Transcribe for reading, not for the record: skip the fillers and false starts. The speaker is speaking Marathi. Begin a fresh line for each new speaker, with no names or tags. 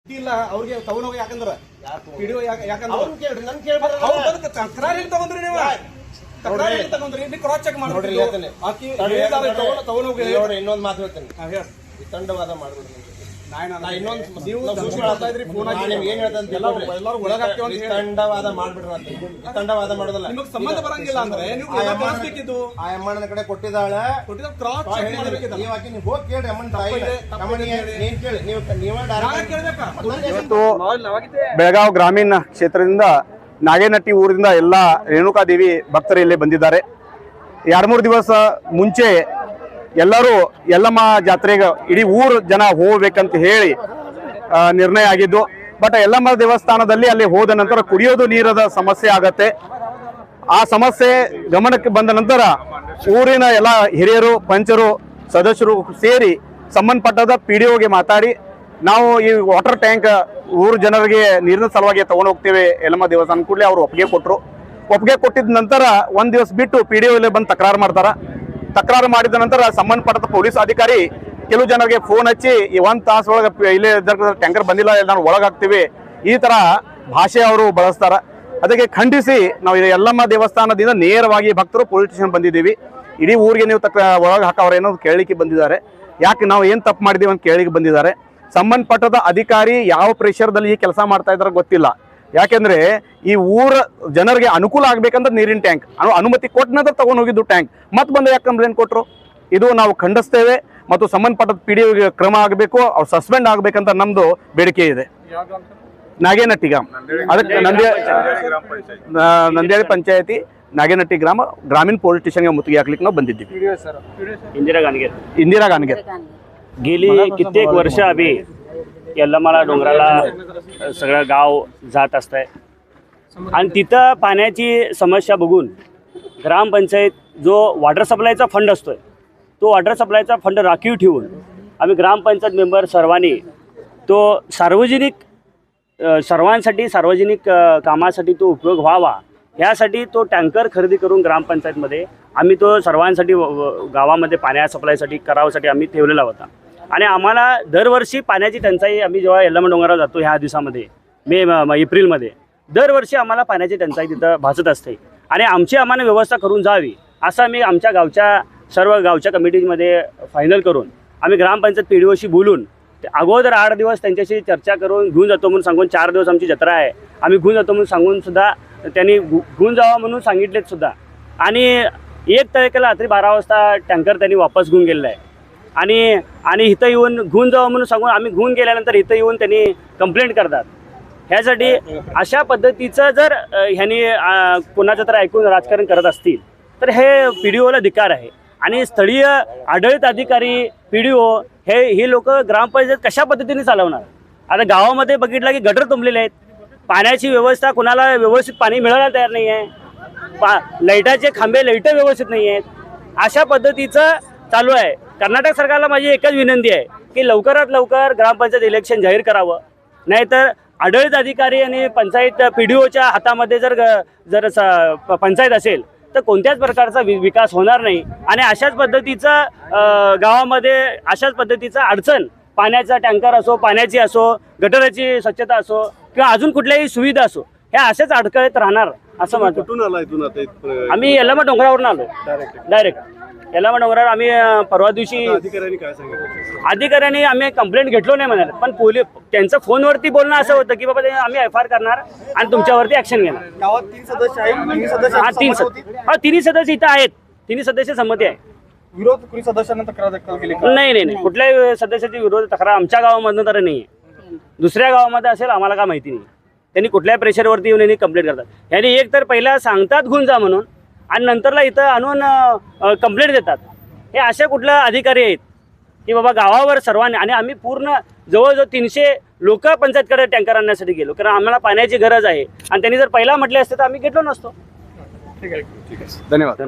ಇಲ್ಲ ಅವ್ರಿಗೆ ತಗೊಂಡೋಗಿ ಯಾಕಂದ್ರೆ ವಿಡಿಯೋ ಯಾಕಂದ್ರೆ
ಅವ್ರು ಕೇಳ್ರಿ ನನ್ ಕೇಳ್ಬಾರ
ತಕರಾರು ಹೇಳಿ ತಗೊಂಡ್ರಿ ನೀವು ತಕರಾರು ಹೇಳಿ ತಗೊಂಡ್ರಿ ನೀವು ಕ್ರಾಸ್ ಚೆಕ್
ನೋಡ್ರಿ
ಮಾಡ್ರಿ ತಗೊಂಡೋಗಿ
ನೋಡ್ರಿ ಇನ್ನೊಂದು ಮಾತು ಹೇಳ್ತೇನೆ
ಹೇಳಿ
ವಿತಂಡವಾದ ಮಾಡ್ಬಿಡ್ರಿ
ನೀವು
ಏನ್ ಹೇಳ್ತಂತ
ಎಲ್ಲರೂ ಒಳಗಾಗ್ತೀವಿ ಅಂತ ಹೇಳಿ
ವಿತಂಡವಾದ ಮಾಡ್ಬಿಡ್ರಿ ಅಂತ ವಿತಂಡವಾದ ಮಾಡೋದಲ್ಲ
ನಿಮಗೆ ಸಂಬಂಧ ಬರಂಗಿಲ್ಲ ಅಂದ್ರೆ ನೀವು ಕಳಿಸ್ಬೇಕಿದ್ದು
ಆ ಅಮ್ಮನ ಕಡೆ ಕೊಟ್ಟಿದ್ದಾಳೆ
ಕ್ರಾಸ್ ಚೆಕ್ ಮಾಡಬೇಕಿತ್ತು
ನೀವು ಆಕಿ ನೀವು ಹೋಗಿ ಕೇಳ್ರಿ ಅಮ್ಮನ ತಾಯಿ ನೀನ್ ಕೇಳಿ ನೀವೇ ಡೈರೆಕ್ಟ್
ಕೇಳ್ಬೇಕಾ
ಇವತ್ತು ಬೆಳಗಾವಿ ಗ್ರಾಮೀಣ ಕ್ಷೇತ್ರದಿಂದ ನಾಗೇನಟ್ಟಿ ಊರಿಂದ ಎಲ್ಲ ರೇಣುಕಾದೇವಿ ಭಕ್ತರು ಇಲ್ಲಿ ಬಂದಿದ್ದಾರೆ. 2-3 ದಿವಸ ಮುಂಚೆ ಎಲ್ಲರೂ ಯಲ್ಲಮ್ಮ ಜಾತ್ರೆಗೆ ಇಡೀ ಊರು ಜನ ಹೋಗ್ಬೇಕಂತ ಹೇಳಿ ನಿರ್ಣಯ ಆಗಿದ್ದು. ಬಟ್ ಯಲ್ಲಮ್ಮ ದೇವಸ್ಥಾನದಲ್ಲಿ ಅಲ್ಲಿ ಹೋದ ನಂತರ ಕುಡಿಯೋದು ನೀರದ ಸಮಸ್ಯೆ ಆಗತ್ತೆ. ಆ ಸಮಸ್ಯೆ ಗಮನಕ್ಕೆ ಬಂದ ನಂತರ ಊರಿನ ಎಲ್ಲ ಹಿರಿಯರು ಪಂಚರು ಸದಸ್ಯರು ಸೇರಿ ಸಂಬಂಧಪಟ್ಟದ PDOಗೆ ಮಾತಾಡಿ ನಾವು ಈ ವಾಟರ್ ಟ್ಯಾಂಕ್ ಊರು ಜನರಿಗೆ ನೀರಿನ ಸಲುವಾಗಿ ತಗೊಂಡು ಹೋಗ್ತೇವೆ ಯಲ್ಲಮ್ಮ ದೇವಸ್ಥಾನ ಕೂಡಲೇ ಅವರು ಒಪ್ಪಿಗೆ ಕೊಟ್ಟರು. ಒಪ್ಪಿಗೆ ಕೊಟ್ಟಿದ ನಂತರ ಒಂದು ದಿವಸ ಬಿಟ್ಟು PDO ಇಲ್ಲಿ ಬಂದು ತಕರಾರು ಮಾಡ್ತಾರೆ. ತಕರಾರು ಮಾಡಿದ ನಂತರ ಸಂಬಂಧಪಟ್ಟ ಪೊಲೀಸ್ ಅಧಿಕಾರಿ ಕೆಲವು ಜನರಿಗೆ ಫೋನ್ ಹಚ್ಚಿ ಈ 1 ತಾಸು ಒಳಗೆ ಇಲ್ಲೇ ಟ್ಯಾಂಕರ್ ಬಂದಿಲ್ಲ, ನಾನು ಒಳಗಾಗ್ತೀವಿ, ಈ ಥರ ಭಾಷೆ ಅವರು ಬಳಸ್ತಾರೆ. ಅದಕ್ಕೆ ಖಂಡಿಸಿ ನಾವು ಯಲ್ಲಮ್ಮ ದೇವಸ್ಥಾನದಿಂದ ನೇರವಾಗಿ ಭಕ್ತರು ಪೊಲೀಸ್ ಸ್ಟೇಷನ್ ಬಂದಿದ್ದೀವಿ. ಇಡೀ ಊರಿಗೆ ನೀವು ಒಳಗೆ ಹಾಕವ್ರ ಏನೋ ಕೇಳಲಿಕ್ಕೆ ಬಂದಿದ್ದಾರೆ. ಯಾಕೆ ನಾವು ಏನು ತಪ್ಪು ಮಾಡಿದ್ದೀವಿ ಅಂತ ಕೇಳಲಿಕ್ಕೆ ಬಂದಿದ್ದಾರೆ. ಸಂಬಂಧಪಟ್ಟದ ಅಧಿಕಾರಿ ಯಾವ ಪ್ರೆಷರ್ದಲ್ಲಿ ಈ ಕೆಲಸ ಮಾಡ್ತಾ ಇದ್ದಾರೆ ಗೊತ್ತಿಲ್ಲ. ಯಾಕೆಂದ್ರೆ ಈ ಊರ ಜನರಿಗೆ ಅನುಕೂಲ ಆಗ್ಬೇಕಂತ ನೀರಿನ ಟ್ಯಾಂಕ್ ಅನುಮತಿ ಕೊಟ್ಟ ನಂತರ ತಗೊಂಡು ಹೋಗಿದ್ದು ಟ್ಯಾಂಕ್ ಮತ್ತೆ ಬಂದು ಯಾಕೆ ಕಂಪ್ಲೇಂಟ್ ಕೊಟ್ಟರು, ಇದು ನಾವು ಖಂಡಿಸ್ತೇವೆ. ಮತ್ತು ಸಂಬಂಧಪಟ್ಟದ PDOಗೆ ಕ್ರಮ ಆಗಬೇಕು, ಅವ್ರು ಸಸ್ಪೆಂಡ್ ಆಗ್ಬೇಕಂತ ನಮ್ದು ಬೇಡಿಕೆ ಇದೆ. ನಾಗೇನಟ್ಟಿ ಗ್ರಾಮ, ಅದಕ್ಕೆ ನಂದ್ಯಾಳಿ ಪಂಚಾಯತಿ ನಾಗೇನಟ್ಟಿ ಗ್ರಾಮೀಣ ಪೊಲೀಸ್ स्टेशनಗೆ ಮುತ್ತಿಗೆ ಹಾಕ್ಲಿಕ್ಕೆ ನಾವು ಬಂದಿದ್ದೀವಿ. इंदिरा गानगेर
गेली कित्येक वर्ष आम्ही यल्लमाला डोंगराला सगळं गाव जात असतंय आणि तिथं पाण्याची समस्या बघून ग्रामपंचायत जो वॉटर सप्लायचा फंड असतोय तो वॉटर सप्लायचा फंड राखीव ठेवून आम्ही ग्रामपंचायत मेंबर सर्वांनी तो सर्वांसाठी सार्वजनिक कामासाठी तो उपयोग व्हावा यासाठी तो टँकर खरेदी करून ग्रामपंचायतमध्ये आम्ही तो सर्वांसाठी गावामध्ये पाण्या सप्लायसाठी करावासाठी आम्ही ठेवलेला होता. आणि आम्हाला दरवर्षी पाण्याची टंचाई आम्ही जेव्हा यल्लमा डोंगरावर जातो ह्या दिवसामध्ये एप्रिलमध्ये दरवर्षी आम्हाला पाण्याची टंचाई तिथं भासत असते आणि आम्हाला व्यवस्था करून जावी असं आम्ही आमच्या गावच्या सर्व गावच्या कमिटीमध्ये फायनल करून आम्ही ग्रामपंचायत PDOशी बोलून अगोदर 8 दिवस त्यांच्याशी चर्चा करून घेऊन जातो म्हणून सांगून 4 दिवस आमची जत्रा आहे आम्ही घेऊन जातो म्हणून सांगून सुद्धा त्यांनी घेऊन जावा म्हणून सांगितलेत सुद्धा. आणि 1 तारखेला रात्री 12 वाजता टँकर त्यांनी वापस घेऊन गेलेला आहे आणि इथं येऊन घेऊन जावं म्हणून सांगून आम्ही घेऊन गेल्यानंतर इथं येऊन त्यांनी कंप्लेंट करतात. ह्यासाठी अशा पद्धतीचं जर ह्यांनी कोणाचं तर ऐकून राजकारण करत असतील तर हे PDOला धिक्कार आहे. आणि स्थळीय आढळत अधिकारी PDO ही लोक ग्रामपंचायत कशा पद्धतीने चालवणार. आता गावामध्ये बघितलं की गटर तुंबलेले आहेत, पाण्याची व्यवस्था कोणाला व्यवस्थित पाणी मिळायला तयार नाही आहे, लाईटाचे खांबे लाईट व्यवस्थित नाही आहेत, अशा पद्धतीचं चालू आहे. कर्नाटक सरकारला माझी एकच विनंती आहे की लवकरात लवकर ग्रामपंचायत इलेक्शन जाहीर करावं, नाहीतर आढळत अधिकारी आणि पंचायत PDOच्या हातामध्ये जर पंचायत असेल तर कोणत्याच प्रकारचा विकास होणार नाही. आणि अशाच पद्धतीचं गावामध्ये अशाच पद्धतीचं अडचण पाण्याचा टँकर असो, पाण्याची असो, गटराची स्वच्छता असो किंवा अजून कुठल्याही सुविधा असो ह्या अशाच अडकळत राहणार असं म्हणतो.
कुठून आला इथून आता
आम्ही यल्लमा डोंगरावरून आलो डायरेक्ट यल्लमा डोंगरावर. आम्ही परवा दिवशी
अधिकाऱ्यांनी काय सांगितलं?
अधिकाऱ्यांनी आम्ही कंप्लेंट घेतलो नाही म्हणाले, पण त्यांचं फोनवरती बोलणं असं होतं की बाबा आम्ही FIR करणार आणि तुमच्यावरती ॲक्शन घेणार.
गावात 3 सदस्य आहेत, 3 सदस्य
तिन्ही सदस्य इथं आहेत, तिन्ही सदस्य संमती आहे.
विरोध कुणी सदस्यांना तक्रार दाखल केली?
नाही कुठल्याही सदस्याची विरोध तक्रार आमच्या गावामधून तर नाही आहे. दुसऱ्या गावामध्ये असेल आम्हाला काय माहिती नाही. त्यांनी कुठल्याही प्रेशरवरती येऊन यांनी कंप्लेंट करतात. यांनी एक तर पहिला सांगतात घेऊन जा म्हणून आणि नंतरला इथं आणून कंप्लेंट देतात. हे असे कुठले अधिकारी आहेत की बाबा गावावर सर्वांनी. आणि आम्ही पूर्ण जवळजवळ 300 लोक पंचायतकडे टँकर आणण्यासाठी गेलो, कारण आम्हाला पाण्याची गरज आहे आणि त्यांनी जर पहिला म्हटले असते तर आम्ही घेतलो नसतो.
ठीक आहे, धन्यवाद.